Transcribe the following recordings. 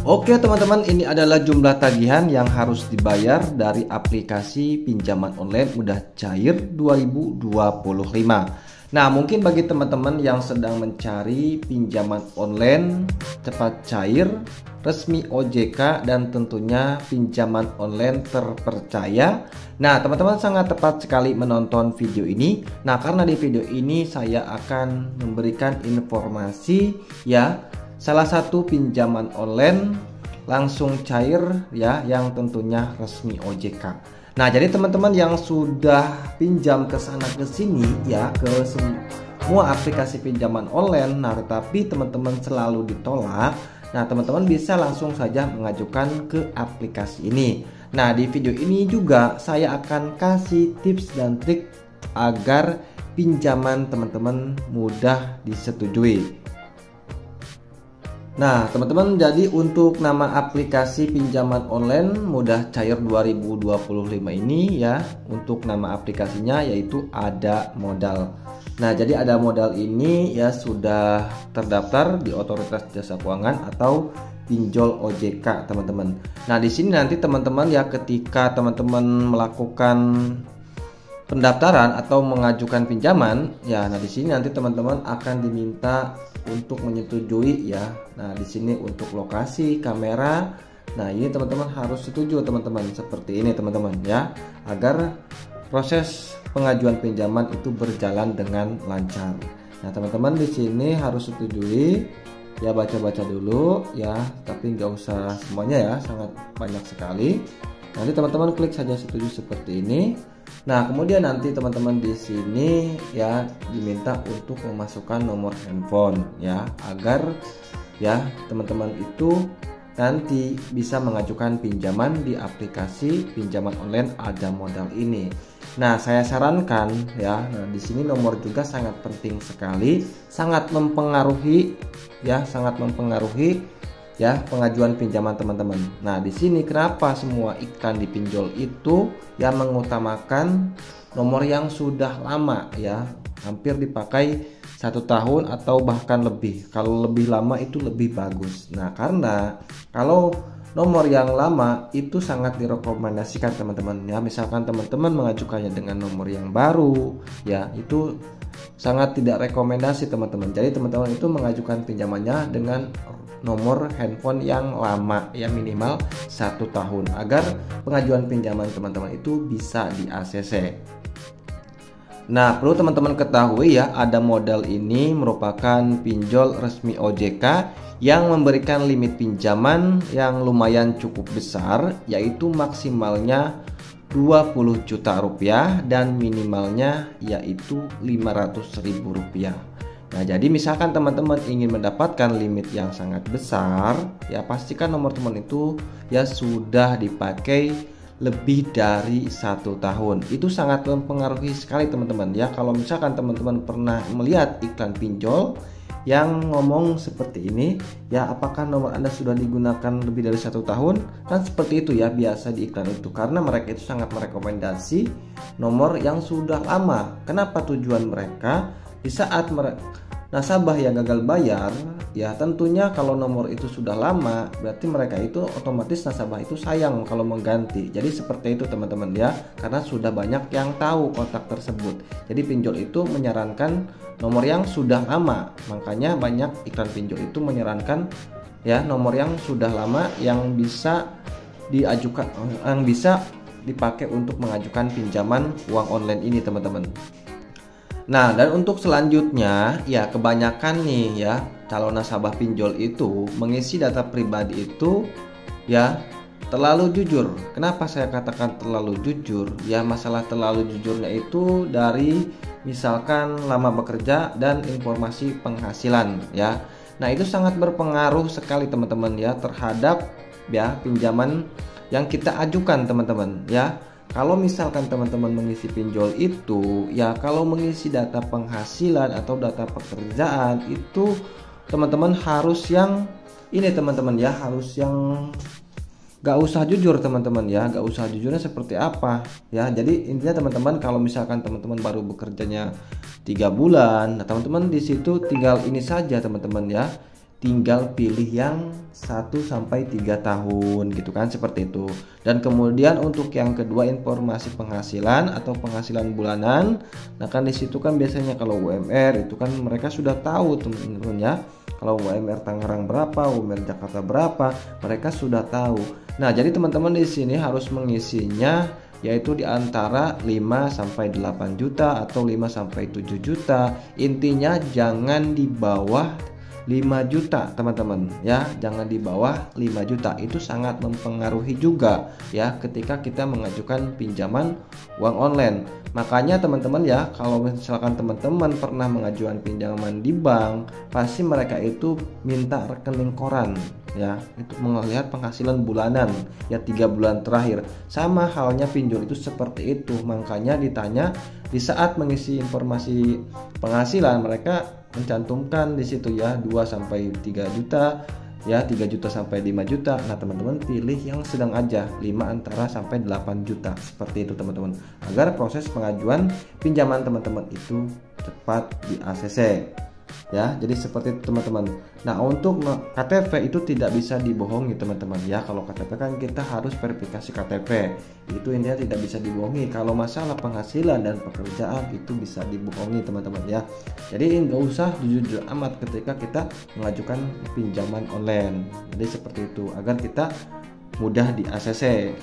Oke teman-teman, ini adalah jumlah tagihan yang harus dibayar dari aplikasi pinjaman online Mudah Cair 2025. Nah, mungkin bagi teman-teman yang sedang mencari pinjaman online cepat cair, resmi OJK, dan tentunya pinjaman online terpercaya. Nah, teman-teman sangat tepat sekali menonton video ini. Nah, karena di video ini saya akan memberikan informasi ya, salah satu pinjaman online langsung cair ya, yang tentunya resmi OJK. Nah, jadi teman-teman yang sudah pinjam ke sana ke sini ya, ke semua aplikasi pinjaman online, nah tetapi teman-teman selalu ditolak. Nah, teman-teman bisa langsung saja mengajukan ke aplikasi ini. Nah, di video ini juga saya akan kasih tips dan trik agar pinjaman teman-teman mudah disetujui. Nah, teman-teman, jadi untuk nama aplikasi pinjaman online Mudah Cair 2025 ini ya, untuk nama aplikasinya yaitu Ada Modal. Nah, jadi Ada Modal ini ya sudah terdaftar di Otoritas Jasa Keuangan atau pinjol OJK, teman-teman. Nah, di sini nanti teman-teman ya, ketika teman-teman melakukan pendaftaran atau mengajukan pinjaman ya, nah di sini nanti teman-teman akan diminta untuk menyetujui ya. Nah, di sini untuk lokasi, kamera. Nah, ini teman-teman harus setuju teman-teman, seperti ini teman-teman ya, agar proses pengajuan pinjaman itu berjalan dengan lancar. Nah, teman-teman di sini harus setujui ya, baca-baca dulu ya, tapi nggak usah semuanya ya, sangat banyak sekali. Nanti teman-teman klik saja setuju seperti ini. Nah, kemudian nanti teman-teman di sini ya diminta untuk memasukkan nomor handphone ya, agar ya teman-teman itu nanti bisa mengajukan pinjaman di aplikasi pinjaman online Ada Modal ini. Nah, saya sarankan ya, nah di sini nomor juga sangat penting sekali, sangat mempengaruhi ya, ya pengajuan pinjaman teman-teman. Nah, di sini kenapa semua iklan di pinjol itu yang mengutamakan nomor yang sudah lama ya, hampir dipakai 1 tahun atau bahkan lebih. Kalau lebih lama itu lebih bagus. Nah, karena kalau nomor yang lama itu sangat direkomendasikan teman-teman ya. Misalkan teman-teman mengajukannya dengan nomor yang baru ya, itu sangat tidak rekomendasi teman-teman. Jadi teman-teman itu mengajukan pinjamannya dengan nomor handphone yang lama ya, minimal 1 tahun, agar pengajuan pinjaman teman-teman itu bisa di ACC. Nah, perlu teman-teman ketahui ya, Ada Modal ini merupakan pinjol resmi OJK yang memberikan limit pinjaman yang lumayan cukup besar, yaitu maksimalnya 20 juta rupiah dan minimalnya yaitu 500.000 rupiah. Nah, jadi misalkan teman-teman ingin mendapatkan limit yang sangat besar ya, pastikan nomor teman itu ya sudah dipakai lebih dari 1 tahun. Itu sangat mempengaruhi sekali teman-teman ya. Kalau misalkan teman-teman pernah melihat iklan pinjol yang ngomong seperti ini ya, apakah nomor Anda sudah digunakan lebih dari 1 tahun, kan seperti itu ya biasa di iklan itu, karena mereka itu sangat merekomendasi nomor yang sudah lama. Kenapa? Tujuan mereka di saat nasabah yang gagal bayar ya, tentunya kalau nomor itu sudah lama berarti mereka itu otomatis nasabah itu sayang kalau mengganti. Jadi seperti itu teman-teman ya, karena sudah banyak yang tahu kontak tersebut. Jadi pinjol itu menyarankan nomor yang sudah lama, makanya banyak iklan pinjol itu menyarankan ya nomor yang sudah lama yang bisa diajukan, yang bisa dipakai untuk mengajukan pinjaman uang online ini teman-teman. Nah, dan untuk selanjutnya ya, kebanyakan nih ya calon nasabah pinjol itu mengisi data pribadi itu ya terlalu jujur. Kenapa saya katakan terlalu jujur? Ya, masalah terlalu jujurnya itu dari misalkan lama bekerja dan informasi penghasilan ya. Nah, itu sangat berpengaruh sekali teman-teman ya terhadap ya pinjaman yang kita ajukan teman-teman ya. Kalau misalkan teman-teman mengisi pinjol itu ya, kalau mengisi data penghasilan atau data pekerjaan itu teman-teman harus yang ini teman-teman ya, harus yang gak usah jujur teman-teman ya. Gak usah jujurnya seperti apa ya, jadi intinya teman-teman kalau misalkan teman-teman baru bekerjanya 3 bulan, nah teman-teman di situ tinggal ini saja teman-teman ya, tinggal pilih yang 1-3 tahun gitu kan, seperti itu. Dan kemudian untuk yang kedua, informasi penghasilan atau penghasilan bulanan. Nah kan di situ kan biasanya kalau UMR itu kan mereka sudah tahu teman-teman ya. Kalau UMR Tangerang berapa, UMR Jakarta berapa, mereka sudah tahu. Nah, jadi teman-teman di sini harus mengisinya yaitu di antara 5-8 juta atau 5-7 juta. Intinya jangan di bawah 5 juta teman-teman ya, jangan di bawah 5 juta. Itu sangat mempengaruhi juga ya ketika kita mengajukan pinjaman uang online. Makanya teman-teman ya, kalau misalkan teman-teman pernah mengajukan pinjaman di bank, pasti mereka itu minta rekening koran ya, itu melihat penghasilan bulanan ya 3 bulan terakhir. Sama halnya pinjol itu seperti itu. Makanya ditanya di saat mengisi informasi penghasilan, mereka mencantumkan di situ ya 2-3 juta ya, 3 juta sampai 5 juta. Nah teman-teman pilih yang sedang aja, 5-8 juta, seperti itu teman-teman, agar proses pengajuan pinjaman teman-teman itu cepat di ACC ya. Jadi seperti itu teman-teman. Nah untuk KTP itu tidak bisa dibohongi teman-teman ya. Kalau KTP kan kita harus verifikasi KTP, itu intinya tidak bisa dibohongi. Kalau masalah penghasilan dan pekerjaan itu bisa dibohongi teman-teman ya. Jadi nggak usah jujur amat ketika kita mengajukan pinjaman online. Jadi seperti itu agar kita mudah di ACC.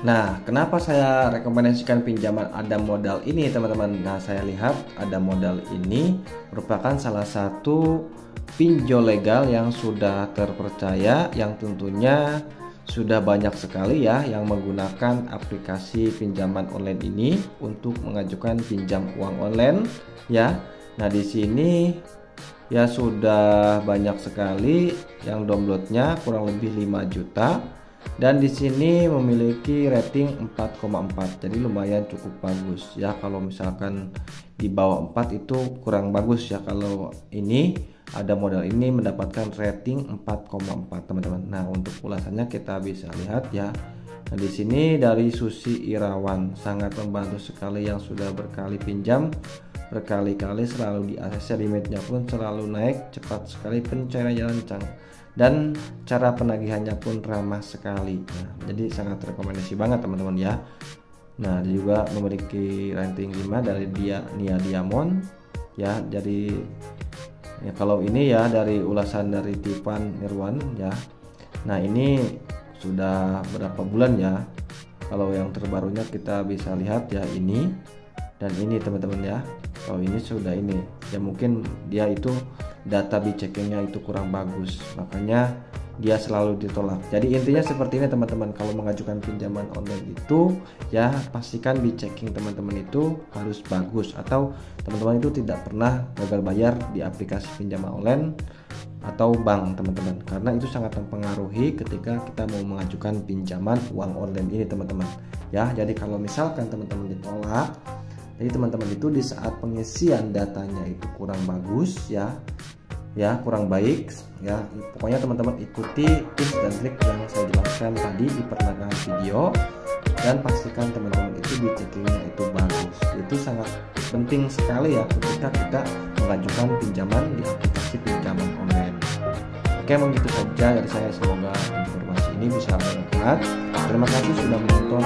Nah, kenapa saya rekomendasikan pinjaman ada modal ini teman-teman? Nah, saya lihat ada modal ini merupakan salah satu pinjol legal yang sudah terpercaya, yang tentunya sudah banyak sekali ya yang menggunakan aplikasi pinjaman online ini untuk mengajukan pinjam uang online ya. Nah, di sini ya sudah banyak sekali yang downloadnya, kurang lebih 5 juta. Dan di sini memiliki rating 4,4, jadi lumayan cukup bagus ya. Kalau misalkan di bawah 4 itu kurang bagus ya. Kalau ini ada modal ini mendapatkan rating 4,4 teman-teman. Nah untuk ulasannya kita bisa lihat ya. Nah di sini dari Susi Irawan, sangat membantu sekali, yang sudah berkali pinjam berkali-kali, selalu di ACC, limitnya pun selalu naik cepat sekali, pencairannya lancang, dan cara penagihannya pun ramah sekali. Nah, jadi sangat rekomendasi banget teman-teman ya. Nah dia juga memiliki rating 5 dari Nia Diamond ya. Jadi ya, kalau ini ya dari ulasan dari Tivan Nirwan ya. Nah ini sudah berapa bulan ya. Kalau yang terbarunya kita bisa lihat ya, ini dan ini teman-teman ya. Kalau ini sudah ini ya, mungkin dia itu data checkingnya itu kurang bagus, makanya dia selalu ditolak. Jadi intinya seperti ini teman-teman, kalau mengajukan pinjaman online itu ya pastikan checking teman-teman itu harus bagus, atau teman-teman itu tidak pernah gagal bayar di aplikasi pinjaman online atau bank teman-teman, karena itu sangat mempengaruhi ketika kita mau mengajukan pinjaman uang online ini teman-teman ya. Jadi kalau misalkan teman-teman ditolak, jadi teman-teman itu di saat pengisian datanya itu kurang bagus ya, kurang baik ya. Pokoknya teman-teman ikuti tips dan trik yang saya jelaskan tadi di pertengahan video, dan pastikan teman-teman itu checkingnya itu bagus. Itu sangat penting sekali ya ketika kita mengajukan pinjaman di aplikasi pinjaman online. Oke, begitu saja dari saya, semoga informasi ini bisa bermanfaat. Terima kasih sudah menonton.